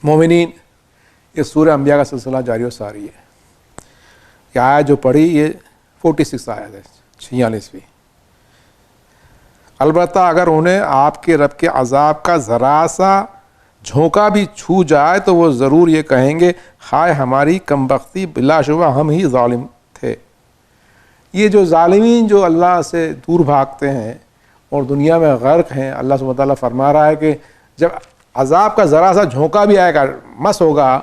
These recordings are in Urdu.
مومنین، یہ سورہ انبیاء کا سلسلہ جاری و ساری ہے. یہ آیت جو پڑھی یہ 46 آیت ہے، 46ویں. البتہ اگر انہیں آپ کے رب کے عذاب کا ذرا سا جھونکا بھی چھو جائے تو وہ ضرور یہ کہیں گے ہائے ہماری کمبختی، بلا شبہ ہم ہی ظالم تھے. یہ جو ظالمین جو اللہ سے دور بھاگتے ہیں اور دنیا میں غرق ہیں، اللہ سبحانہ وتعالیٰ فرما رہا ہے کہ جب عذاب کا ذرا سا جھونکا بھی آئے گا، مس ہوگا،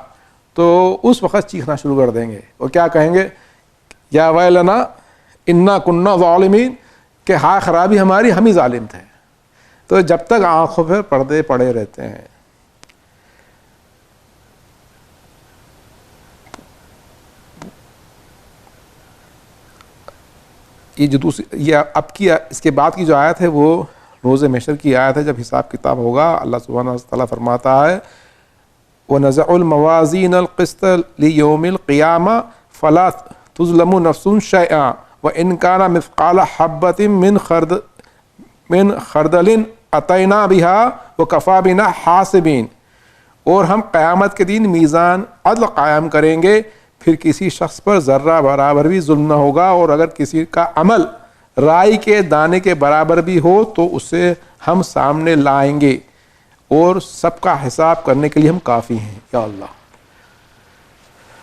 تو اس وقت چیخنا شروع کر دیں گے اور کیا کہیں گے؟ یا ویلنا انا کننا ظالمین، کہ ہائے خرابی ہماری، ہم ہی ظالم تھے. تو جب تک آنکھوں پہ پردے پڑے رہتے ہیں. یہ جو دوسری، یہ اب کی اس کے بعد کی جو آیت ہے وہ روز محشر کی آیت ہے، جب حساب کتاب ہوگا. اللہ سبحانہ وتعالیٰ فرماتا ہے وَنَزَعُ الْمَوَازِينَ الْقِسْطَ لِيَوْمِ الْقِيَامَةِ فَلَا تُظْلَمُ نَفْسٌ شَيْئًا وَإِنْ كَانَ مِثْقَالَ حَبَّةٍ مِّنْ خَرْدَلٍ أَتَيْنَا بِهَا وَكَفَىٰ بِنَا حَاسِبِينَ. اور ہم قیامت کے دن میزان عدل قائم کریں گے، پھر کسی شخص پر ذرہ برابر بھی ظلم نہ ہوگا، اور اگر کسی کا عمل رائی کے دانے کے برابر بھی ہو تو اسے ہم سامنے لائیں گے، اور سب کا حساب کرنے کے لیے ہم کافی ہیں. یا اللہ،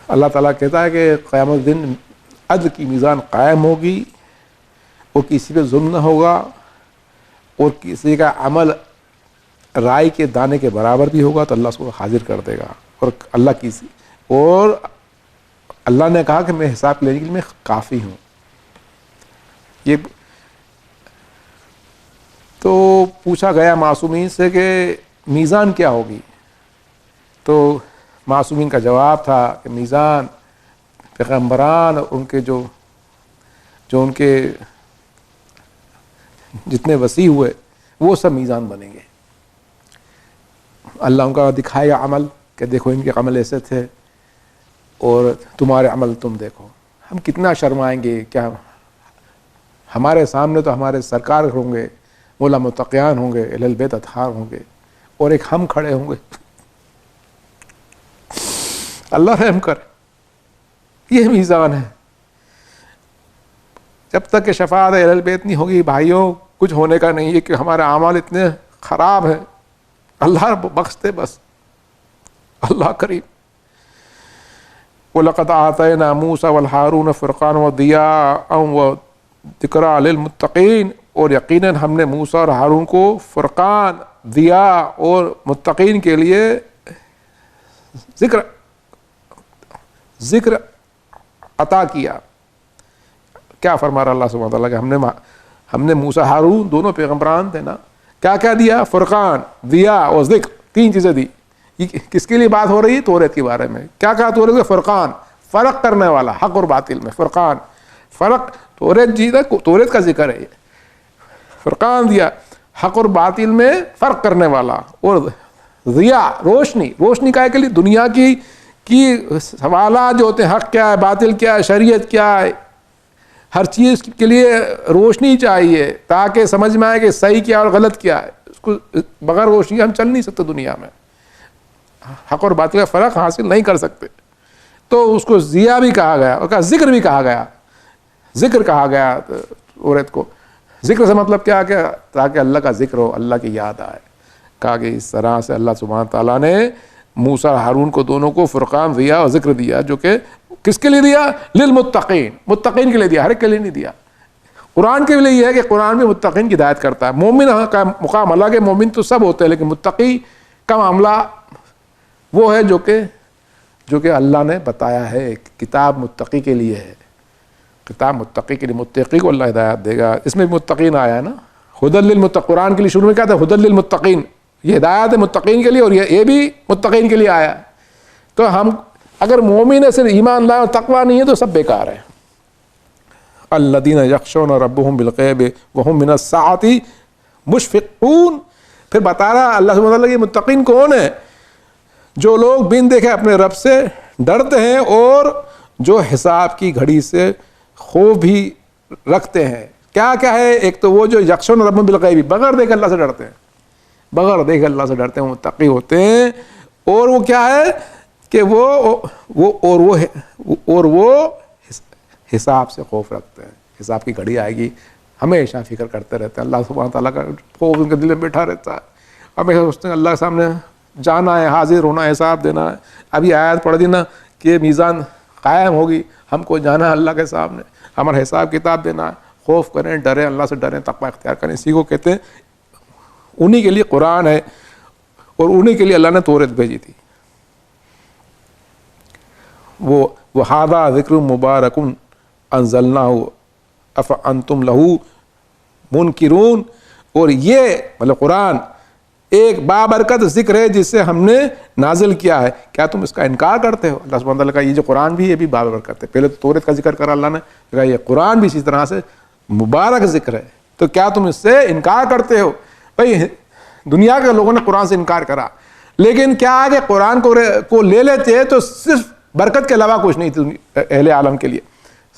اللہ تعالیٰ کہتا ہے کہ قیامت دن عدل کی میزان قائم ہوگی اور کسی پہ ظلم نہ ہوگا، اور کسی کا عمل رائی کے دانے کے برابر بھی ہوگا تو اللہ اس کو حاضر کر دے گا. اور اللہ نے کہا کہ میں حساب لینے کے لیے میں کافی ہوں. یہ تو پوچھا گیا معصومین سے کہ میزان کیا ہوگی، تو معصومین کا جواب تھا کہ میزان پیغمبران اور ان کے جو ان کے جتنے وسیع ہوئے وہ سب میزان بنیں گے. اللہ ان کا دکھائے گا عمل کہ دیکھو ان کے عمل ایسے تھے اور تمہارے عمل تم دیکھو. ہم کتنا شرمائیں گے، کیا ہمارے سامنے تو ہمارے سرکار ہوں گے، مولا متقیان ہوں گے، اہل البیت اطہار ہوں گے، اور ایک ہم کھڑے ہوں گے. اللہ رحم کرے. یہ میزان ہے. جب تک کہ شفاعت اہل البیت نہیں ہوگی بھائیوں، کچھ ہونے کا نہیں ہے کہ ہمارے اعمال اتنے خراب ہیں. اللہ بخشتے بس، اللہ کریم. وَلَقَدْ آتَيْنَا مُوسَى وَالْهَارُونَ فُرْقَانًا وَضِيَاءً وَذِكْرًا لِلْمُتَّقِينَ، اور یقیناً ہم نے موسیٰ اور ہارون کو فرقان، ضیاء اور متقین کے لیے ذکر عطا کیا. کیا فرما رہا اللہ سبحانہ وتعالیٰ کہ ہم نے موسیٰ ہارون دونوں پیغمبران تھے نا، کیا دیا؟ فرقان، ضیاء اور ذکر، تین چیزیں دی. یہ کس کے لیے بات ہو رہی ہے؟ توریت کے بارے میں. کیا کہا توریت میں؟ فرقان، فرق کرنے والا، حق اور باطل میں. فرقان، فرق، توریت کا ذکر ہے. فرقان دیا، حق اور باطل میں فرق کرنے والا. اور ضیاء، روشنی کا ہے کہ دنیا کی سوالات جو ہوتے ہیں، حق کیا ہے، باطل کیا ہے، شریعت کیا ہے، ہر چیز کے لیے روشنی چاہیے تاکہ سمجھ میں آئے کہ صحیح کیا اور غلط کیا ہے. اس کو بغیر روشنی ہم چل نہیں سکتے دنیا میں، حق اور باطل کا فرق حاصل نہیں کر سکتے. تو اس کو ضیاء بھی کہا گیا، اور ذکر بھی کہا گیا. ذکر کہا گیا عورت کو. ذکر سے مطلب کیا کہ تاکہ اللہ کا ذکر ہو، اللہ کی یاد آئے. کہا کہ اس طرح سے اللہ سبحانہ تعالیٰ نے موسیٰ اور ہارون کو دونوں کو فرقان، ضیاء اور ذکر دیا، جو کہ کس کے لیے دیا؟ للمتقین، متقین کے لیے دیا، ہر ایک کے لیے نہیں دیا. قرآن کے لیے یہ ہے کہ قرآن بھی متقین کی ہدایت کرتا ہے. مومن کا مقام الگ ہے، مومن تو سب ہوتے ہیں، لیکن متقی کا معاملہ وہ ہے جو کہ اللہ نے بتایا ہے. کتاب متقی کے لیے ہے، کتاب متقی کے لیے. متقی کو اللہ ہدایت دے گا. اس میں متقین آیا ہے نا، ہدی للمتقین. قرآن کے لیے شروع میں کیا تھا؟ ہدی للمتقین. یہ ہدایت ہے متقین کے لیے، اور یہ بھی متقین کے لیے آیا. تو ہم اگر مومن ہے، صرف ایمان لائے اور تقویٰ نہیں ہے، تو سب بیکار ہے. الذین یخشون ربهم بالغیب وهم من الساعة مشفقون. پھر بتا رہا اللہ سبحانہ وتعالیٰ یہ متقین کون ہے؟ جو لوگ بن دیکھے اپنے رب سے ڈرتے ہیں اور جو حساب کی گھڑی سے خوف بھی رکھتے ہیں. کیا ہے؟ ایک تو وہ جو یخشون ربهم بالغیب، بغیر دیکھے اللہ سے ڈرتے ہیں، بغیر دیکھے اللہ سے ڈرتے ہیں، متقی ہوتے ہیں. اور وہ کیا ہے کہ وہ حساب سے خوف رکھتے ہیں. حساب کی گھڑی آئے گی ہمیشہ فکر کرتے رہتے ہیں. اللہ سبحانہ تعالیٰ کا خوف ان کے دل میں بیٹھا رہتا ہے. ہمیشہ سوچتے ہیں اللہ کے سامنے جانا ہے, حاضر ہونا ہے, حساب دینا ہے. ابھی آیت پڑھ دی نا کہ میزان قائم ہوگی, ہم کو جانا ہے اللہ کے سامنے, ہمارا حساب کتاب دینا ہے. خوف کریں, ڈریں, اللہ سے ڈریں, تقوی اختیار کریں. اسی کو کہتے ہیں, انہی کے لیے قرآن ہے اور انہی کے لیے اللہ نے توریت بھیجی تھی. وَهَذَا ذِكْرٌ مُبَارَكٌ أَنزَلْنَاهُ أَفَأَنْتُمْ لَهُ مُنْكِرُونَ. اور یہ مطلب قرآن ایک بابرکت ذکر ہے جس سے ہم نے نازل کیا ہے, کیا تم اس کا انکار کرتے ہو؟ اللہ سبحانہ تعالیٰ کا یہ جو قرآن بھی ہے یہ بھی بابرکت ہے. پہلے تو توریت کا ذکر کرا اللہ نے, کہا یہ قرآن بھی اسی طرح سے مبارک ذکر ہے, تو کیا تم اس سے انکار کرتے ہو؟ بھائی دنیا کے لوگوں نے قرآن سے انکار کرا, لیکن کیا ہے کہ قرآن کو لے لیتے تو صرف برکت کے علاوہ کچھ نہیں تھی اہل عالم کے لیے,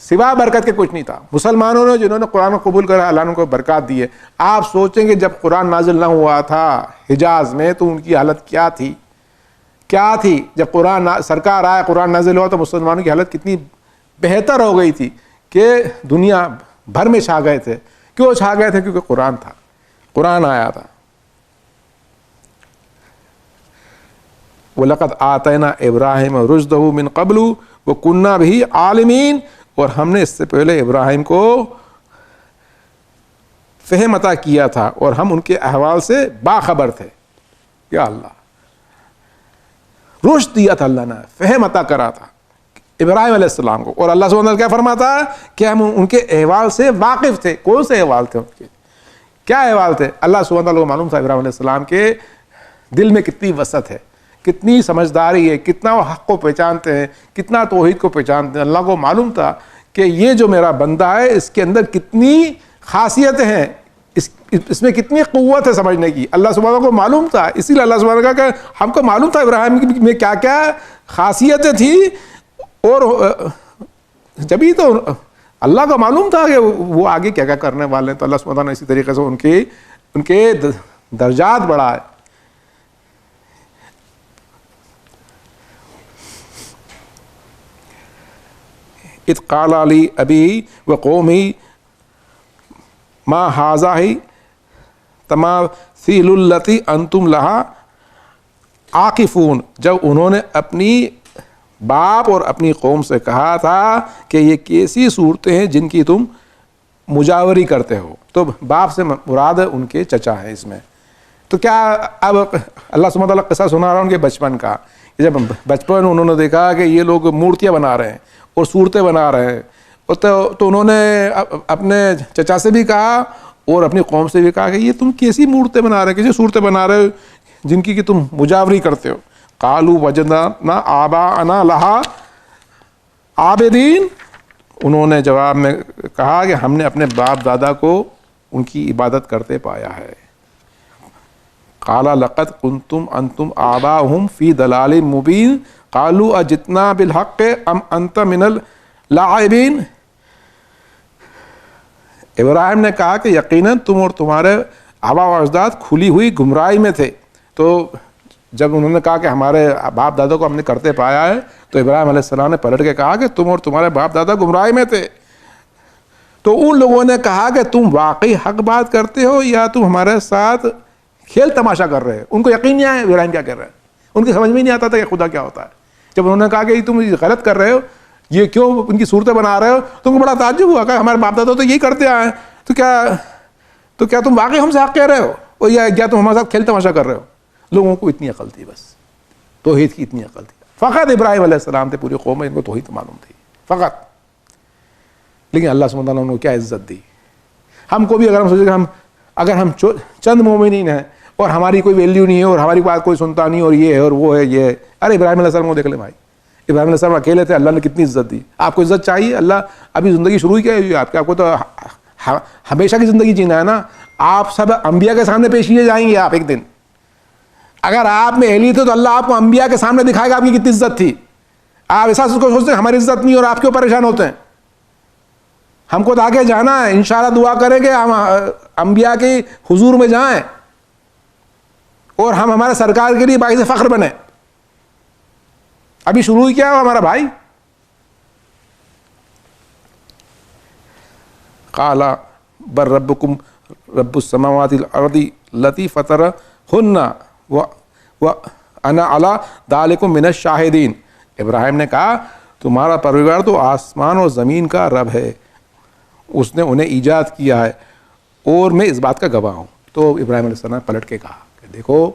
سوا برکت کے کچھ نہیں تھا. مسلمانوں نے جنہوں نے قرآن کو قبول کرا اللہ نے ان کو برکات دی ہے. آپ سوچیں گے جب قرآن نازل نہ ہوا تھا حجاز میں تو ان کی حالت کیا تھی, کیا تھی. جب قرآن سرکار آیا, قرآن نازل ہوا تو مسلمانوں کی حالت کتنی بہتر ہو گئی تھی کہ دنیا بھر میں چھا گئے تھے. کیوں چھا گئے تھے؟ کیونکہ قرآن تھا, قرآن آیا تھا. وَلَقَدْ آتَيْنَا إِبْرَاهِيمَ رُشْدَهُ مِنْ قَبْلُ وَكُنَّا بِهِ عَالِمِينَ. اور ہم نے اس سے پہلے ابراہیم کو فہم عطا کیا تھا اور ہم ان کے احوال سے باخبر تھے. یا اللہ, رشد دیا تھا اللہ نے, فہم عطا کرا تھا ابراہیم علیہ السلام کو. اور اللہ سبحانہ کیا فرماتا کہ ہم ان کے احوال سے واقف تھے. کون سے احوال تھے ان کے, کیا احوال تھے؟ اللہ سبحانہ کو معلوم تھا ابراہیم علیہ السلام کے دل میں کتنی وسعت ہے, کتنی سمجھداری ہے, کتنا وہ حق کو پہچانتے ہیں, کتنا توحید کو پہچانتے ہیں. اللہ کو معلوم تھا کہ یہ جو میرا بندہ ہے اس کے اندر کتنی خاصیتیں ہیں, اس میں کتنی قوت ہے سمجھنے کی. اللہ سبحانہ کو معلوم تھا, اسی لیے اللہ سبحانہ کا ہم کو معلوم تھا ابراہیم میں کیا کیا خاصیتیں تھیں. اور جبھی تو اللہ کو معلوم تھا کہ وہ آگے کیا کیا کرنے والے ہیں. تو اللہ سبحانہ نے اسی طریقے سے ان کے درجات بڑھائے. اذ قال لی ابی وقومی ما ھذا تماثیل التی انتم لہا عاکفون. جب انہوں نے اپنی باپ اور اپنی قوم سے کہا تھا کہ یہ کیسی صورتیں ہیں جن کی تم مجاوری کرتے ہو, تو باپ سے مراد ان کے چچا ہے اس میں. تو کیا اب اللہ سبحانہ تعالیٰ قصہ سنا رہا ان کے بچپن کا. جب بچپن انہوں نے دیکھا کہ یہ لوگ مورتیاں بنا رہے ہیں اور صورتیں بنا رہے ہیں, تو انہوں نے اپنے چچا سے بھی کہا اور اپنی قوم سے بھی کہا کہ یہ تم کیسی مورتیں بنا رہے, کیسی صورتیں بنا رہے ہو جن کی کہ تم مجاوری کرتے ہو. قالوا وجدنا آباءنا لہا عابدین. انہوں نے جواب میں کہا کہ ہم نے اپنے باپ دادا کو ان کی عبادت کرتے پایا ہے. قال لقد کنتم انتم آباؤہم فی ضلال مبین قالوا اجئتنا بالحق ام انت من اللاعبین. ابراہیم نے کہا کہ یقیناً تم اور تمہارے آبا و اجداد کھلی ہوئی گمراہی میں تھے. تو جب انہوں نے کہا کہ ہمارے باپ دادا کو ہم نے کرتے پایا ہے, تو ابراہیم علیہ السلام نے پلٹ کے کہا کہ تم اور تمہارے باپ دادا گمراہی میں تھے. تو ان لوگوں نے کہا کہ تم واقعی حق بات کرتے ہو یا تم ہمارے ساتھ کھیل تماشا کر رہے ہو. ان کو یقین نہیں آیا ابراہیم کیا کر رہے ہیں, ان کی سمجھ میں نہیں آتا تھا کہ خدا کیا ہوتا ہے. جب انہوں نے کہا کہ تم غلط کر رہے ہو, یہ کیوں ان کی صورتیں بنا رہے ہو, تم کو بڑا تعجب ہوا کہ ہمارے باپ دادا تو یہی کرتے آئے ہیں, تو کیا تم واقعی ہم سے حق کہہ رہے ہو اور یا کیا تم ہمارے ساتھ کھیل تماشا کر رہے ہو. لوگوں کو اتنی عقل تھی, بس توحید کی اتنی عقل تھی. فقط ابراہیم علیہ السلام تھے, پوری قوم میں ان کو توحید معلوم تھی فقط. لیکن اللہ سبحانہ تعالیٰ نے ان کو کیا عزت دی. ہم کو بھی اگر ہم سوچیں کہ اگر ہم چند مومنین ہیں اور ہماری کوئی ویلیو نہیں ہے اور ہماری بات کوئی سنتا نہیں اور یہ ہے اور وہ ہے یہ ہے, ارے ابراہیم علیہ السلام کو دیکھ لیں بھائی, ابراہیم علیہ السلام اکیلے تھے, اللہ نے کتنی عزت دی. آپ کو عزت چاہیے, اللہ ابھی زندگی شروع ہی کیا ہے آپ کو تو ہمیشہ کی زندگی جینا ہے نا. آپ سب انبیاء کے سامنے پیش کیے جائیں گے آپ ایک دن. اگر آپ میں اہلیت ہے تو اللہ آپ کو انبیاء کے سامنے دکھائے گا آپ کی کتنی عزت تھی. آپ ایسا سوچتے ہیں ہماری عزت نہیں اور آپ کیوں پریشان ہوتے ہیں. ہم کو تو آگے جانا ہے, انشاءاللہ دعا کریں کہ ہم انبیاء کی حضور میں جائیں اور ہم ہمارے سرکار کے لیے باعث فخر بنیں. ابھی شروع ہی کیا ہوا ہمارا بھائی. قال بل ربکم رب السماوات والارض التی فطرہن وانا علی ذلکم من الشاہدین. ابراہیم نے کہا تمہارا پروردگار تو آسمان اور زمین کا رب ہے, اس نے انہیں ایجاد کیا ہے اور میں اس بات کا گواہ ہوں. تو ابراہیم علیہ السلام پلٹ کے کہا کہ دیکھو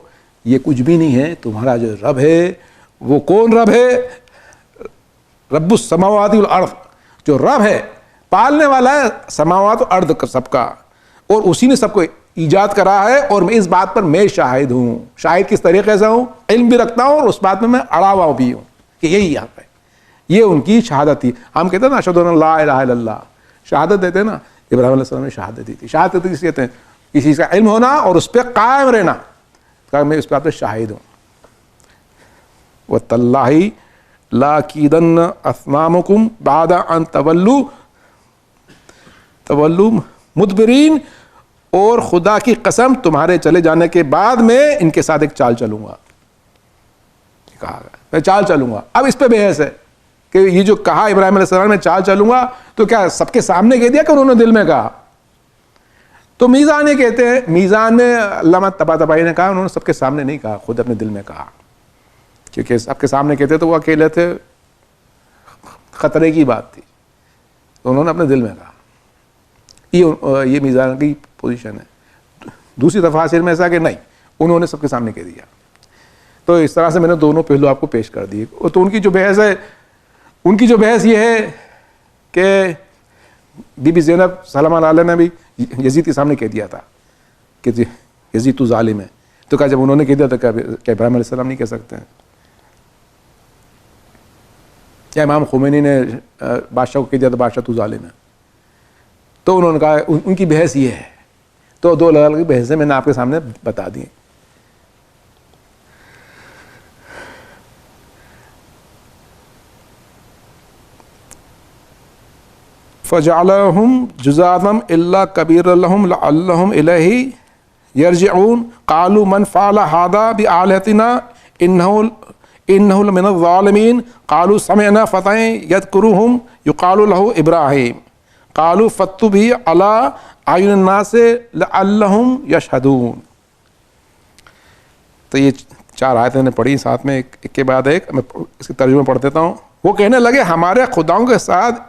یہ کچھ بھی نہیں ہے, تمہارا جو رب ہے وہ کون رب ہے؟ رب السماوات والارض, جو رب ہے پالنے والا ہے سماوات و ارض سب کا, اور اسی نے سب کو ایجاد کرا ہے, اور میں اس بات پر میں شاہد ہوں. شاہد کس طریقے سے ہوں؟ علم بھی رکھتا ہوں اور اس بات میں اڑا ہوا بھی ہوں کہ یہی حق ہے. یہ ان کی شہادت تھی. ہم کہتے ہیں نا اشہد ان لا الہ الا اللہ, شہادت دیتے ہیں نا, ابراہیم علیہ السلام نے شہادت دی تھی. شہادت کس کہتے ہیں؟ کسی چیز کا علم ہونا اور اس پہ قائم رہنا, کہ میں اس بات پہ شاہد ہوں. وَتَاللَّهِ لَأَكِيدَنَّ أَصْنَامَكُمْ بَعْدَ أَن تَوَلُّوا مُدْبِرِينَ, اور خدا کی قسم تمہارے چلے جانے کے بعد میں ان کے ساتھ ایک چال چلوں گا. کہا میں چال چلوں گا. اب اس پہ بحث ہے کہ یہ جو کہا ابراہیم علیہ السلام میں چال چلوں گا, تو کیا سب کے سامنے کہہ دیا کہ انہوں نے دل میں کہا؟ تو میزان یہ کہتے ہیں, میزان میں علامہ طباطبائی نے کہا انہوں نے سب کے سامنے نہیں کہا, خود اپنے دل میں کہا, کیونکہ سب کے سامنے کہتے تو وہ اکیلے تھے, خطرے کی بات تھی, تو انہوں نے اپنے دل میں کہا. یہ میزان کی پوزیشن ہے. دوسری تفاسیر میں ایسا کہ نہیں, انہوں نے سب کے سامنے کہہ دیا. تو اس طرح سے میں نے دونوں پہلو آپ کو پیش کر دیے. تو ان کی جو بحث ہے, ان کی جو بحث یہ ہے کہ بی بی زینب سلام علیہ نے بھی یزید کے سامنے کہہ دیا تھا کہ یزید تو ظالم ہے, تو کہا جب انہوں نے کہہ دیا تو کیا ابراہیم علیہ السلام نہیں کہہ سکتے ہیں؟ یا امام خمینی نے بادشاہ کو کہہ دیا تو بادشاہ تو ظالم ہے. تو انہوں نے کہا ان کی بحث یہ ہے. تو دو الگ الگ بحثیں میں نے آپ کے سامنے بتا دی. فَجَعَلَهُمْ جُزَاذًا إِلَّا كَبِيرًا لَهُمْ لَعَلَّهُمْ إِلَيْهِ يَرْجِعُونَ قَالُوا مَنْ فَعَلَ هَذَا بِآلِهَتِنَا إِنَّهُ لَمِنَ الظَّالِمِينَ قَالُوا سَمِعْنَا فَتًى يَذْكُرُهُمْ يُقَالُ لَهُ إِبْرَاهِيمُ قَالُوا فَأْتُوا بِهِ عَلَىٰ أَعْيُنِ النَّاسِ لَعَلَّهُمْ يَشْهَدُونَ. تو یہ چار آیتیں نے پڑھی ساتھ میں ایک کے بعد ایک. میں اس کا ترجمہ پڑھ دیتا ہوں. وہ کہنے لگے ہمارے خداؤں کے ساتھ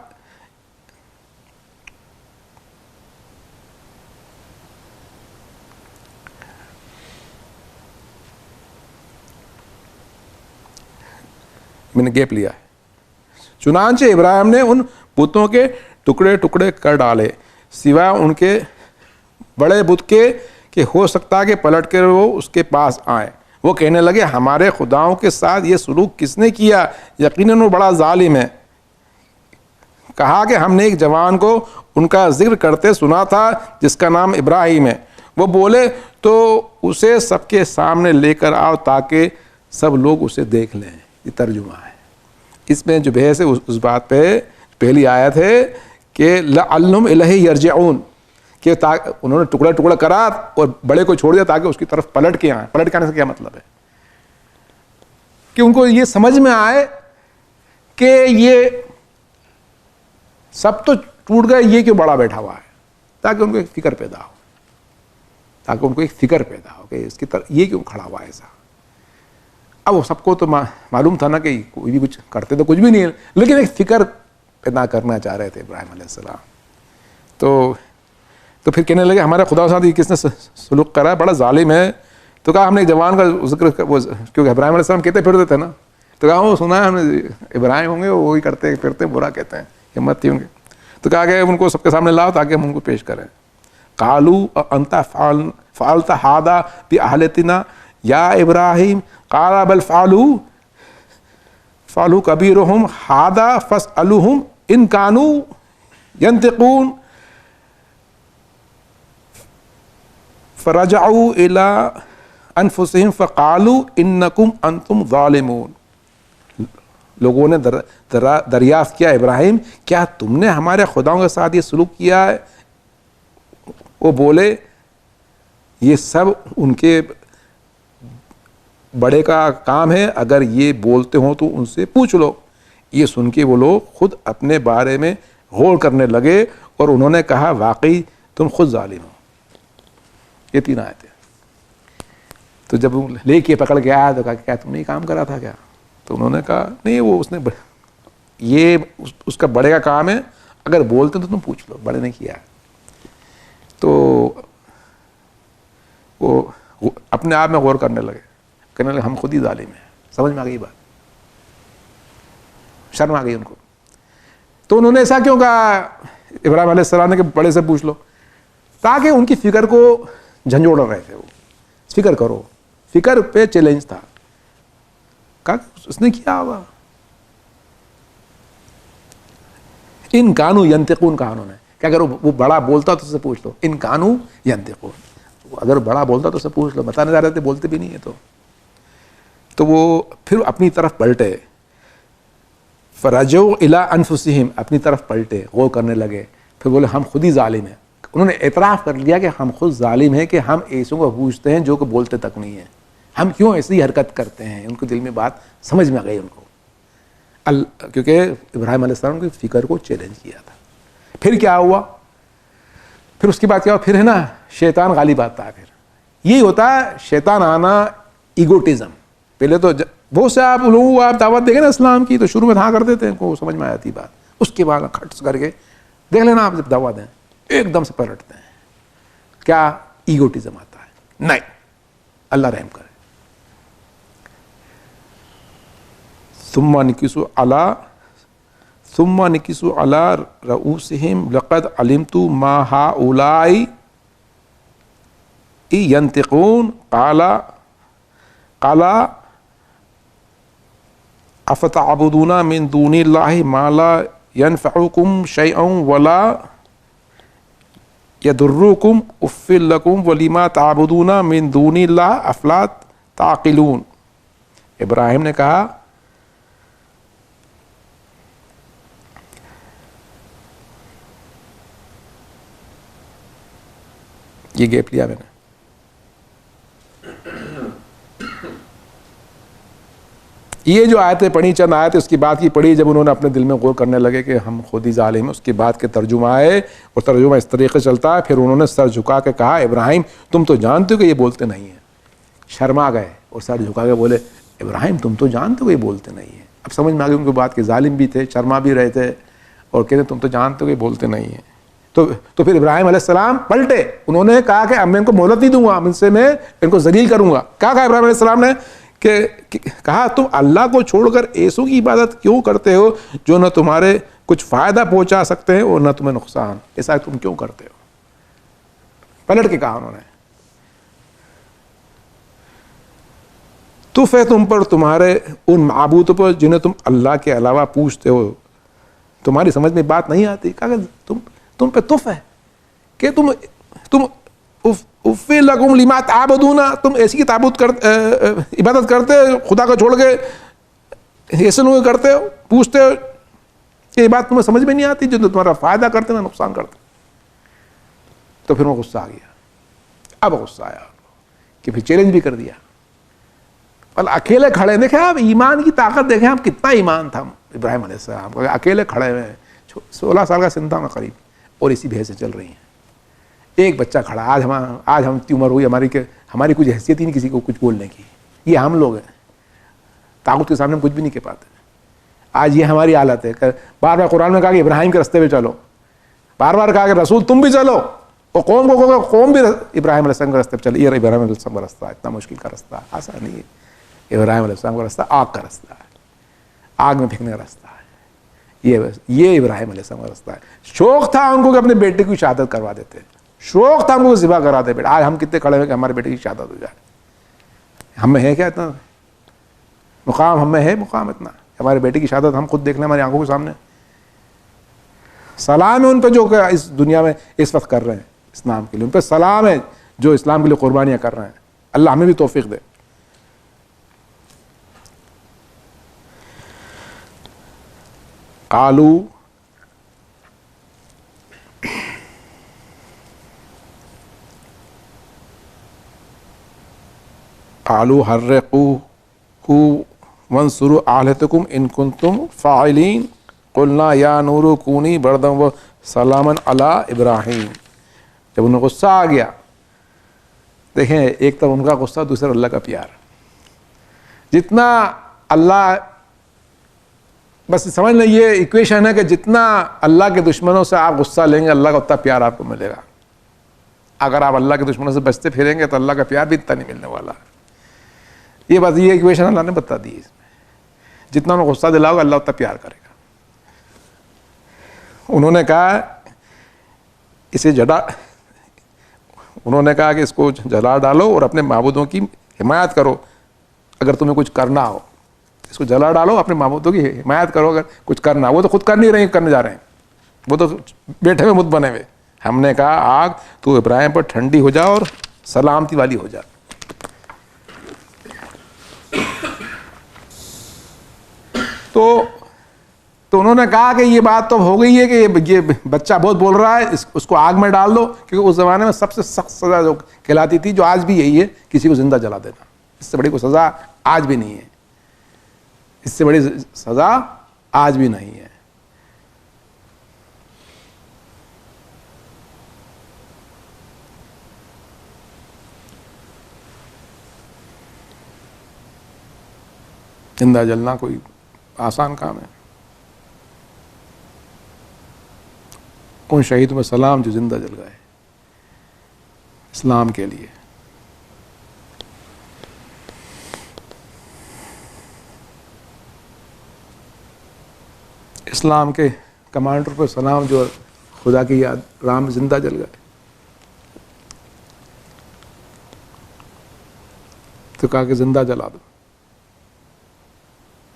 میں نے گیپ لیا ہے. چنانچہ ابراہیم نے ان بتوں کے ٹکڑے ٹکڑے کر ڈالے سوائے ان کے بڑے بت کے کہ ہو سکتا کہ پلٹ کر وہ اس کے پاس آئیں. وہ کہنے لگے ہمارے خداؤں کے ساتھ یہ سلوک کس نے کیا؟ یقیناً وہ بڑا ظالم ہے. کہا کہ ہم نے ایک جوان کو ان کا ذکر کرتے سنا تھا جس کا نام ابراہیم ہے. وہ بولے تو اسے سب کے سامنے لے کر آؤ تاکہ سب لوگ اسے دیکھ لیں. یہ ترجمہ ہے. اس میں جو بحث ہے اس بات پہ پہلی آیت ہے کہ لعلہم الیہ یرجعون, کہ انہوں نے ٹکڑا ٹکڑا کرا اور بڑے کو چھوڑ دیا تاکہ اس کی طرف پلٹ کے آئیں. پلٹ کے آنے سے کیا مطلب ہے؟ کہ ان کو یہ سمجھ میں آئے کہ یہ سب تو ٹوٹ گئے, یہ کیوں بڑا بیٹھا ہوا ہے, تاکہ ان کو ایک فکر پیدا ہو, تاکہ ان کو ایک فکر پیدا ہو کہ اس کی طرف یہ کیوں کھڑا ہوا ہے ایسا. اب وہ سب کو تو معلوم تھا نا کہ کوئی بھی کچھ کرتے تو کچھ بھی نہیں ہے, لیکن ایک فکر پیدا کرنا چاہ رہے تھے ابراہیم علیہ السلام. تو پھر کہنے لگے ہمارے خدا کے ساتھ کس نے سلوک کرا ہے, بڑا ظالم ہے. تو کہا ہم نے ایک جوان کا ذکر, کیونکہ ابراہیم علیہ السلام کہتے پھرتے تھے نا, تو کہا وہ سنا ہے ہم نے ابراہیم ہوں گے وہی کرتے پھرتے برا کہتے ہیں, ہمت تھی ہوں گے. تو کہا کہ ان کو سب کے سامنے لاؤ تاکہ ہم ان کو پیش کریں. قالوا انت فعلت هذا بآلهتنا یا ابراہیم قال بل فعلوا كبيرهم هذا فاسألوهم ان كانوا ينطقون فرجعوا الى انفسهم فقالوا انكم انتم ظالمون. لوگوں نے دریافت کیا ابراہیم کیا تم نے ہمارے خداؤں کے ساتھ یہ سلوک کیا ہے؟ وہ بولے یہ سب ان کے بڑے کا کام ہے اگر یہ بولتے ہوں تو ان سے پوچھ لو. یہ سن کے وہ لوگ خود اپنے بارے میں غور کرنے لگے اور انہوں نے کہا واقعی تم خود ظالم ہو. یہ 3 آیتیں. تو جب لے کے پکڑ کے آیا تو کہا کیا تم نے یہ کام کرا تھا کیا؟ تو انہوں نے کہا نہیں، وہ اس نے یہ اس کا بڑے کا کام ہے، اگر بولتے تو تم پوچھ لو، بڑے نے کیا. تو وہ اپنے آپ میں غور کرنے لگے، کہنے لگے ہم خود ہی ظالم ہیں. سمجھ میں آ گئی بات، شرم آ گئی ان کو. تو انہوں نے ایسا کیوں کہا ابراہیم علیہ السلام نے کہ بڑے سے پوچھ لو؟ تاکہ ان کی فکر کو جھنجھوڑ رہے تھے. وہ فکر کرو، فکر پہ چیلنج تھا. کہا اس نے کیا ہوگا. ان کانو ینطقون کہا انہوں نے کہ اگر وہ بڑا بولتا تو اس سے پوچھ لو. ان کانو ینطقون، اگر بڑا بولتا تو اس سے پوچھ لو. بتانے جا رہے تھے بولتے بھی نہیں ہے. تو وہ پھر اپنی طرف پلٹے. فرجعوا الی انفسہم، اپنی طرف پلٹے، غور کرنے لگے. پھر بولے ہم خود ہی ظالم ہیں. انہوں نے اعتراف کر لیا کہ ہم خود ظالم ہیں کہ ہم ایسوں کو پوچھتے ہیں جو کہ بولتے تک نہیں ہیں. ہم کیوں ایسی حرکت کرتے ہیں. ان کو دل میں بات سمجھ میں آ گئی ان کو، کیونکہ ابراہیم علیہ السلام کی فکر کو چیلنج کیا تھا. پھر کیا ہوا؟ پھر اس کی بات کیا ہوا؟ پھر ہے نا شیطان غالب آتا ہے. پھر یہی ہوتا ہے شیطان آنا، ایگوٹزم. پہلے تو بہت سے آپ لوگوں کو آپ دعوت دیں گے نا اسلام کی تو شروع میں ہاں کر دیتے ہیں، کو سمجھ میں آتی بات. اس کے بعد کھٹ کر کے دیکھ لینا، آپ جب دعوت دیں ایک دم سے پلٹتے ہیں. کیا ایگوٹزم آتا ہے. نہیں، اللہ رحم کرے. ثم نکسوا علی رؤوسہم لقد علمت ما ہؤلاء ینطقون قال افتعبدون من دون اللہ ما لا ينفعکم شیئا ولا یضرکم اف لکم ولما تعبدون من دون اللہ افلا تعقلون. ابراہیم نے کہا یہ گیپ لیا میں نے. یہ جو آیتیں پڑھی، چند آیتیں اس کی بات کی پڑھی، جب انہوں نے اپنے دل میں غور کرنے لگے کہ ہم خود ہی ظالم ہیں. اس کے بعد کے ترجمہ آئے اور ترجمہ اس طریقے سے چلتا ہے. پھر انہوں نے سر جھکا کے کہا ابراہیم تم تو جانتے ہو کہ یہ بولتے نہیں ہیں. شرما گئے اور سر جھکا کے بولے ابراہیم تم تو جانتے ہو کہ یہ بولتے نہیں ہیں. اب سمجھ میں آ گئی ان کی بات کہ ظالم بھی تھے، شرما بھی رہے تھے اور کہتے تم تو جانتے ہو کہ یہ بولتے نہیں ہیں. تو پھر ابراہیم علیہ السلام پلٹے. انہوں نے کہا کہ اب میں ان کو مہلت نہیں دوں گا، ان سے میں ان کو ذلیل کروں گا. کہا ابراہیم علیہ السلام نے کہ کہا تم اللہ کو چھوڑ کر ایسوں کی عبادت کیوں کرتے ہو جو نہ تمہارے کچھ فائدہ پہنچا سکتے ہیں اور نہ تمہیں نقصان. ایسا تم کیوں کرتے ہو؟ پلٹ کے کہا انہوں نے. تف ہے تم پر تمہارے ان معبودوں پر جنہیں تم اللہ کے علاوہ پوچھتے ہو. تمہاری سمجھ میں بات نہیں آتی. کہا تم پہ تف ہے کہ تم اف لکم لما تعبدون، تم ایسی کی عبادت کرتے خدا کو چھوڑ کے ایسے لوگ کرتے ہو، پوچھتے ہو. یہ بات تمہیں سمجھ میں نہیں آتی جو تمہارا فائدہ کرتے نہ نقصان کرتے. تو پھر وہ غصہ آ گیا. اب غصہ آیا کہ پھر چیلنج بھی کر دیا. اور اکیلے کھڑے دیکھیں آپ ایمان کی طاقت، دیکھیں آپ کتنا ایمان تھا ابراہیم علیہ السلام. اکیلے کھڑے ہوئے ہیں، 16 سال کا سن تھا قریب، اور اسی بھیسیں چل رہی ہیں. ایک بچہ کھڑا. آج ہم اتنی عمر ہوئی ہماری کہ ہماری کچھ حیثیت ہی نہیں کسی کو کچھ بولنے کی. یہ ہم لوگ ہیں، طاغوت کے سامنے ہم کچھ بھی نہیں کہہ پاتے. آج یہ ہماری حالت ہے. بار بار قرآن میں کہا کہ ابراہیم کے راستے پہ چلو، بار بار کہا کہ رسول تم بھی چلو، اور قوم کو کہو قوم بھی ابراہیم علیہ السلام کے راستے پہ چلے. یہ ابراہیم علیہ السلام کا راستہ اتنا مشکل کا راستہ آسان نہیں ہے. ابراہیم علیہ السلام کا راستہ آگ کا راستہ ہے، آگ میں پھینکنے کا راستہ ہے. یہ ابراہیم علیہ السلام کا راستہ ہے. شوق تھا ان کو کہ اپنے بیٹے کی شہادت کروا دیتے، شوق تھا ان کو ذبح کرا دے. بیٹا آج ہم کتنے کھڑے ہوئے کہ ہمارے بیٹے کی شہادت ہو جائے. ہم میں ہے کیا اتنا مقام؟ ہم میں ہے مقام اتنا ہمارے بیٹے کی شہادت ہم خود دیکھ لیں ہماری آنکھوں کے سامنے؟ سلام ہے ان پہ جو کہ اس دنیا میں اس وقت کر رہے ہیں اسلام کے لیے. ان پہ سلام ہے جو اسلام کے لیے قربانیاں کر رہے ہیں. اللہ ہمیں بھی توفیق دے. قالوا حرقوه وانصروا آلهتكم ان کنتم فاعلین قلنا یا نور کونی بردا و سلاما علی ابراہیم. جب انہیں غصہ آ گیا، دیکھیں ایک طرف ان کا غصہ، دوسرا اللہ کا پیار. جتنا اللہ، بس سمجھ لیں یہ ایکویشن ہے کہ جتنا اللہ کے دشمنوں سے آپ غصہ لیں گے اللہ کا اتنا پیار آپ کو ملے گا. اگر آپ اللہ کے دشمنوں سے بچتے پھریں گے تو اللہ کا پیار بھی اتنا نہیں ملنے والا. یہ بات، یہ ایکویشن اللہ نے بتا دی. اس میں جتنا انہیں غصہ دلاؤ گا اللہ اتنا پیار کرے گا. انہوں نے کہا اسے انہوں نے کہا کہ اس کو جلا ڈالو اور اپنے معبودوں کی حمایت کرو اگر تمہیں کچھ کرنا ہو. اس کو جلا ڈالو، اپنے معبودوں کی حمایت کرو اگر کچھ کرنا ہو. وہ تو خود کر نہیں رہے ہیں، کرنے جا رہے ہیں، وہ تو بیٹھے ہوئے مت بنے ہوئے. ہم نے کہا آگ تو ابراہیم پر ٹھنڈی ہو جا اور سلامتی والی ہو جا. تو انہوں نے کہا کہ یہ بات تو ہو گئی ہے کہ یہ بچہ بہت بول رہا ہے، اس کو آگ میں ڈال دو، کیونکہ اس زمانے میں سب سے سخت سزا جو کہلاتی تھی، جو آج بھی یہی ہے، کسی کو زندہ جلا دینا. اس سے بڑی کوئی سزا آج بھی نہیں ہے. اس سے بڑی سزا آج بھی نہیں ہے. زندہ جلنا کوئی آسان کام ہے؟ ان شہیدوں میں سلام جو زندہ جل گئے اسلام کے لیے. اسلام کے کمانڈر پر سلام جو خدا کی یاد راہ میں زندہ جل گئے. تو کہا کہ زندہ جلا دو.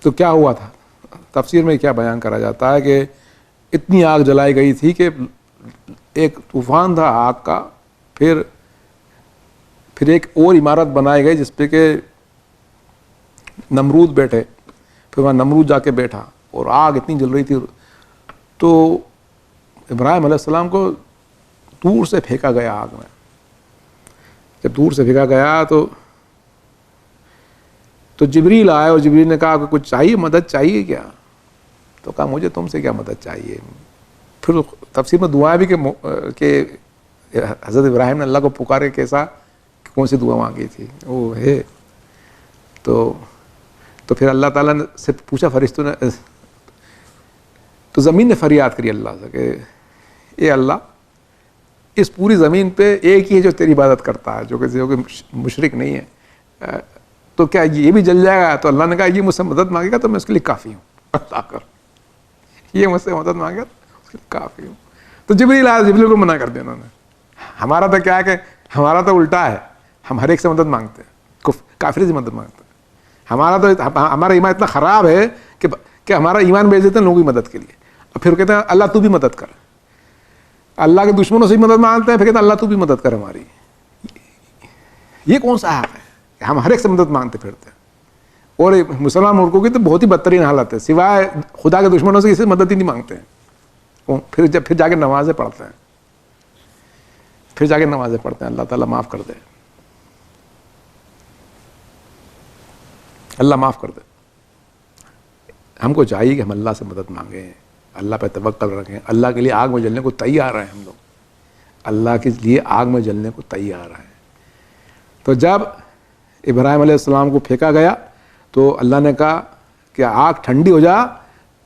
تو کیا ہوا تھا؟ تفسیر میں کیا بیان کرا جاتا ہے کہ اتنی آگ جلائی گئی تھی کہ ایک طوفان تھا آگ کا، پھر ایک اور عمارت بنائی گئی جس پہ کہ نمرود بیٹھے. پھر وہاں نمرود جا کے بیٹھا اور آگ اتنی جل رہی تھی. تو ابراہیم علیہ السلام کو دور سے پھینکا گیا آگ میں. جب دور سے پھینکا گیا تو جبریل آئے اور جبریل نے کہا کہ کچھ چاہیے، مدد چاہیے کیا؟ تو کہا مجھے تم سے کیا مدد چاہیے. پھر تفسیر میں دعائیں بھی کہ حضرت ابراہیم نے اللہ کو پکارے، کیسا، کون سی دعا مانگی تھی وہ ہے. تو پھر اللہ تعالیٰ نے سے پوچھا فرشتوں نے، تو زمین نے فریاد کری اللہ سے کہ اے اللہ، اس پوری زمین پہ ایک ہی ہے جو تیری عبادت کرتا ہے، جو کہ مشرک نہیں ہے، تو کیا یہ بھی جل جائے گا؟ تو اللہ نے کہا یہ مجھ سے مدد مانگے گا تو میں اس کے لیے کافی ہوں. اللہ کر، یہ مجھ سے مدد مانگے گا تو اس کے لیے کافی ہوں. تو جبریل آیا، جبریل کو منع کر دیا انہوں نے. ہمارا تو کیا ہے کہ ہمارا تو الٹا ہے، ہم ہر ایک سے مدد مانگتے ہیں، کافر سے مدد مانگتے ہیں. ہمارا ایمان اتنا خراب ہے کہ ہمارا ایمان بیچ دیتے ہیں لوگوں کی مدد کے لیے، اور پھر کہتے ہیں اللہ تو بھی مدد کر. اللہ کے دشمنوں سے بھی مدد مانگتے ہیں، پھر کہتے ہیں اللہ تو بھی مدد کر ہماری. یہ کون سا حق ہے کہ ہم ہر ایک سے مدد مانگتے پھرتے ہیں؟ اور مسلمان ملکوں کی تو بہت ہی بدترین حالت ہے، سوائے خدا کے دشمنوں سے کسی سے مدد ہی نہیں مانگتے ہیں. پھر جا کے نمازیں پڑھتے ہیں، اللہ تعالیٰ معاف کر دے، اللہ معاف کر دے. ہم کو چاہیے کہ ہم اللہ سے مدد مانگیں، اللہ پہ توکل رکھیں. اللہ کے لیے آگ میں جلنے کو تیار ہیں ہم لوگ، اللہ کے لیے آگ میں جلنے کو تیار ہیں. تو جب ابراہیم علیہ السلام کو پھینکا گیا تو اللہ نے کہا کہ آگ ٹھنڈی ہو جا.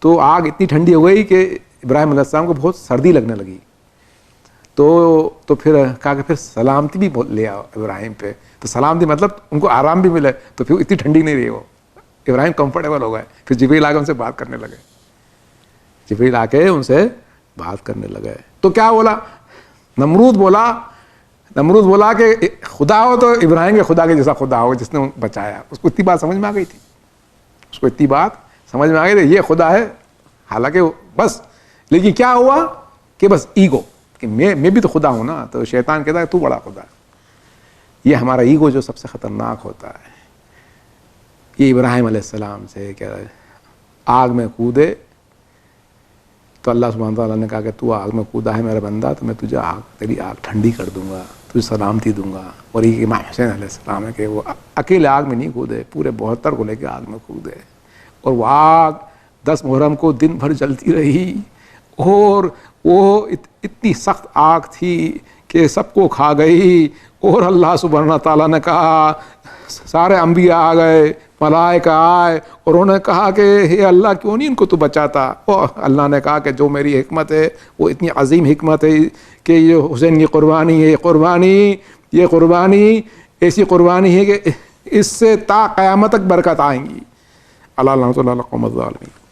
تو آگ اتنی ٹھنڈی ہو گئی کہ ابراہیم علیہ السلام کو بہت سردی لگنے لگی. تو پھر کہا کہ پھر سلامتی بھی لے آؤ ابراہیم پہ. تو سلامتی مطلب ان کو آرام بھی ملے، تو پھر اتنی ٹھنڈی نہیں رہی، وہ ابراہیم کمفرٹیبل ہو گئے. پھر جبریل آ کے ان سے بات کرنے لگے، جبریل آ کے ان سے بات کرنے لگے. تو کیا بولا؟ نمرود بولا کہ خدا ہو تو ابراہیم کے خدا کے جیسا خدا ہو جس نے بچایا. اس کو اتنی بات سمجھ میں آ گئی تھی، یہ خدا ہے. حالانکہ بس، لیکن کیا ہوا کہ بس ایگو، کہ میں بھی تو خدا ہوں نا. تو شیطان کہتا ہے تو بڑا خدا ہے. یہ ہمارا ایگو جو سب سے خطرناک ہوتا ہے. یہ ابراہیم علیہ السلام سے کیا آگ میں کودے تو اللہ سبحانہ تعالیٰ نے کہا کہ تو آگ میں کودا ہے میرا بندہ تو میں تجھے تیری آگ ٹھنڈی کر دوں گا، تجھے سلامتی دوں گا. اور یہ امام حسین علیہ السلام ہے کہ وہ اکیلے آگ میں نہیں کودے، پورے 72 کو لے کے آگ میں کودے، اور وہ آگ 10 محرم کو دن بھر جلتی رہی، اور وہ اتنی سخت آگ تھی کہ سب کو کھا گئی. اور اللہ سبحانہ تعالیٰ نے کہا، سارے انبیاء آ گئے، ملائکہ آئے، اور انہوں نے کہا کہ ہے اللہ کیوں نہیں ان کو تو بچاتا. اور اللہ نے کہا کہ جو میری حکمت ہے وہ اتنی عظیم حکمت ہے کہ یہ حسین کی قربانی ہے، یہ قربانی ایسی قربانی ہے کہ اس سے تا قیامت تک برکت آئیں گی. اللہ الظالمین.